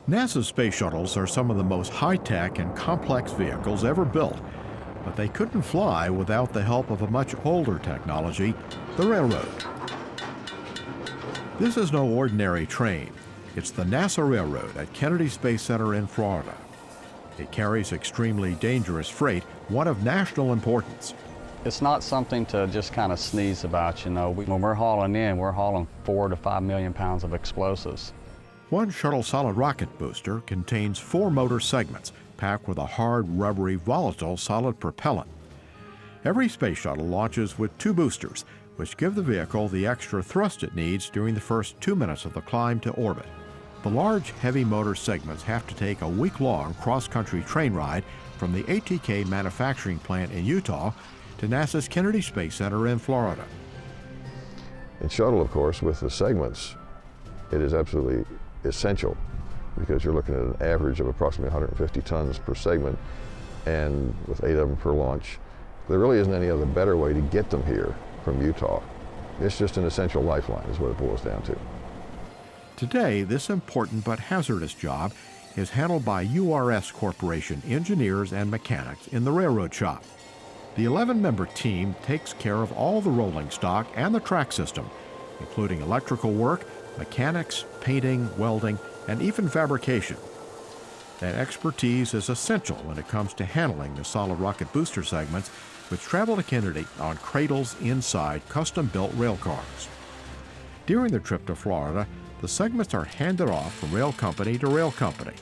NASA's space shuttles are some of the most high-tech and complex vehicles ever built, but they couldn't fly without the help of a much older technology, the railroad. This is no ordinary train. It's the NASA Railroad at Kennedy Space Center in Florida. It carries extremely dangerous freight, one of national importance. It's not something to just kind of sneeze about, you know. When we're hauling in, we're hauling 4 to 5 million pounds of explosives. One shuttle solid rocket booster contains 4 motor segments packed with a hard, rubbery, volatile solid propellant. Every space shuttle launches with 2 boosters, which give the vehicle the extra thrust it needs during the first 2 minutes of the climb to orbit. The large, heavy motor segments have to take a week-long cross-country train ride from the ATK manufacturing plant in Utah to NASA's Kennedy Space Center in Florida. In shuttle, of course, with the segments, it is absolutely essential because you're looking at an average of approximately 150 tons per segment, and with 8 of them per launch, there really isn't any other better way to get them here from Utah. It's just an essential lifeline is what it boils down to. Today, this important but hazardous job is handled by URS Corporation engineers and mechanics in the railroad shop. The 11-member team takes care of all the rolling stock and the track system, including electrical work, mechanics, painting, welding, and even fabrication. That expertise is essential when it comes to handling the solid rocket booster segments, which travel to Kennedy on cradles inside custom-built rail cars. During the trip to Florida, the segments are handed off from rail company to rail company,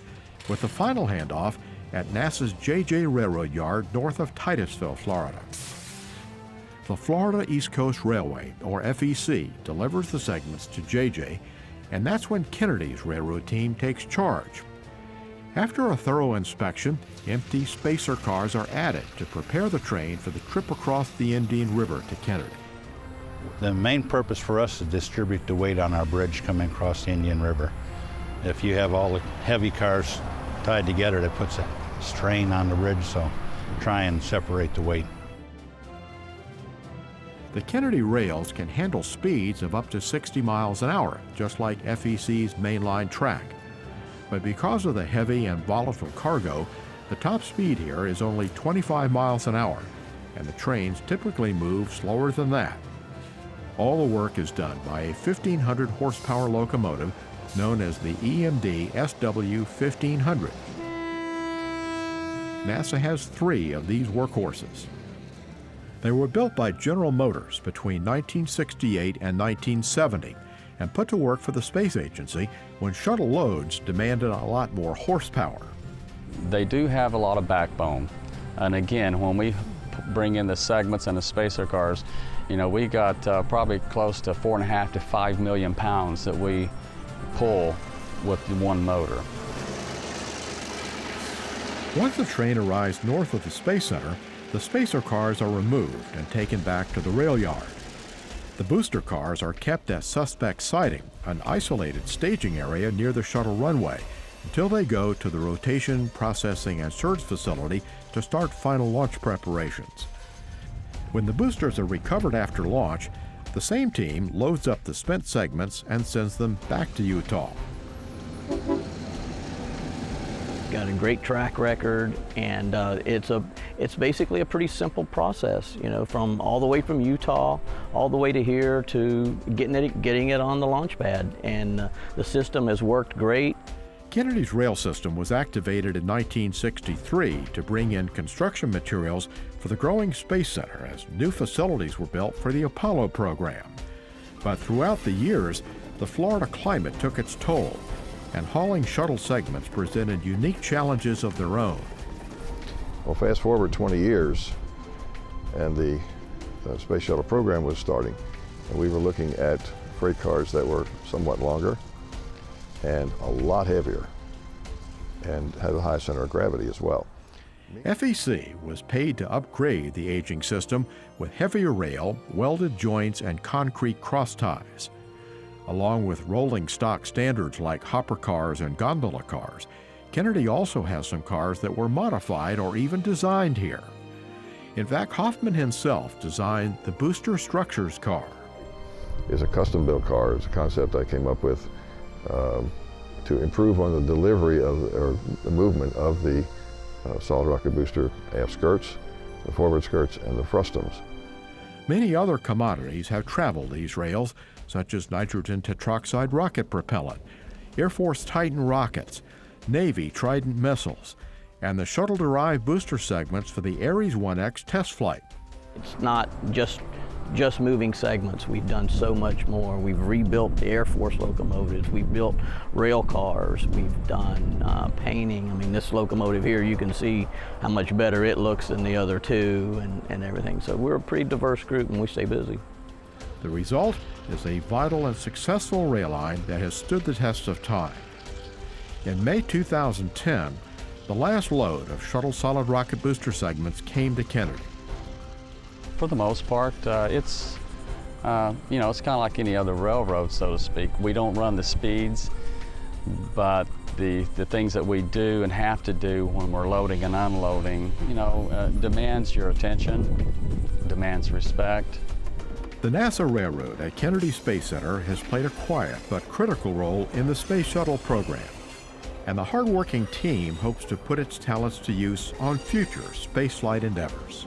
with the final handoff at NASA's JJ Railroad Yard north of Titusville, Florida. The Florida East Coast Railway, or FEC, delivers the segments to JJ, and that's when Kennedy's railroad team takes charge. After a thorough inspection, empty spacer cars are added to prepare the train for the trip across the Indian River to Kennedy. The main purpose for us is to distribute the weight on our bridge coming across the Indian River. If you have all the heavy cars tied together, that puts a strain on the bridge, so try and separate the weight. The Kennedy rails can handle speeds of up to 60 miles an hour, just like FEC's mainline track. But because of the heavy and volatile cargo, the top speed here is only 25 miles an hour, and the trains typically move slower than that. All the work is done by a 1,500 horsepower locomotive known as the EMD SW-1500. NASA has 3 of these workhorses. They were built by General Motors between 1968 and 1970 and put to work for the space agency when shuttle loads demanded a lot more horsepower. They do have a lot of backbone. And again, when we bring in the segments and the spacer cars, you know, we got probably close to 4.5 to 5 million pounds that we pull with one motor. Once the train arrives north of the Space Center, the spacer cars are removed and taken back to the rail yard. The booster cars are kept at suspect sighting, an isolated staging area near the shuttle runway, until they go to the rotation, processing, and surge facility to start final launch preparations. When the boosters are recovered after launch, the same team loads up the spent segments and sends them back to Utah. Got a great track record, and it's basically a pretty simple process, you know, from all the way from Utah all the way to here to getting it on the launch pad, and the system has worked great. Kennedy's rail system was activated in 1963 to bring in construction materials for the growing Space Center as new facilities were built for the Apollo program. But throughout the years, the Florida climate took its toll, and hauling shuttle segments presented unique challenges of their own. Well, fast forward 20 years, and the Space Shuttle program was starting, and we were looking at freight cars that were somewhat longer and a lot heavier, and had a high center of gravity as well. FEC was paid to upgrade the aging system with heavier rail, welded joints, and concrete cross ties. Along with rolling stock standards like hopper cars and gondola cars, Kennedy also has some cars that were modified or even designed here. In fact, Hoffman himself designed the Booster Structures car. It's a custom-built car. It's a concept I came up with to improve on the delivery of, or the movement of the solid rocket booster aft skirts, the forward skirts, and the frustums. Many other commodities have traveled these rails, such as nitrogen tetroxide rocket propellant, Air Force Titan rockets, Navy Trident missiles, and the shuttle-derived booster segments for the Ares 1X test flight. It's not just moving segments. We've done so much more. We've rebuilt the Air Force locomotives. We've built rail cars. We've done painting. I mean, this locomotive here, you can see how much better it looks than the other two and everything. So we're a pretty diverse group and we stay busy. The result is a vital and successful rail line that has stood the test of time. In May 2010, the last load of shuttle solid rocket booster segments came to Kennedy. For the most part, it's you know, it's kind of like any other railroad, so to speak. We don't run the speeds, but the things that we do and have to do when we're loading and unloading, you know, demands your attention, demands respect. The NASA Railroad at Kennedy Space Center has played a quiet but critical role in the Space Shuttle program, and the hardworking team hopes to put its talents to use on future spaceflight endeavors.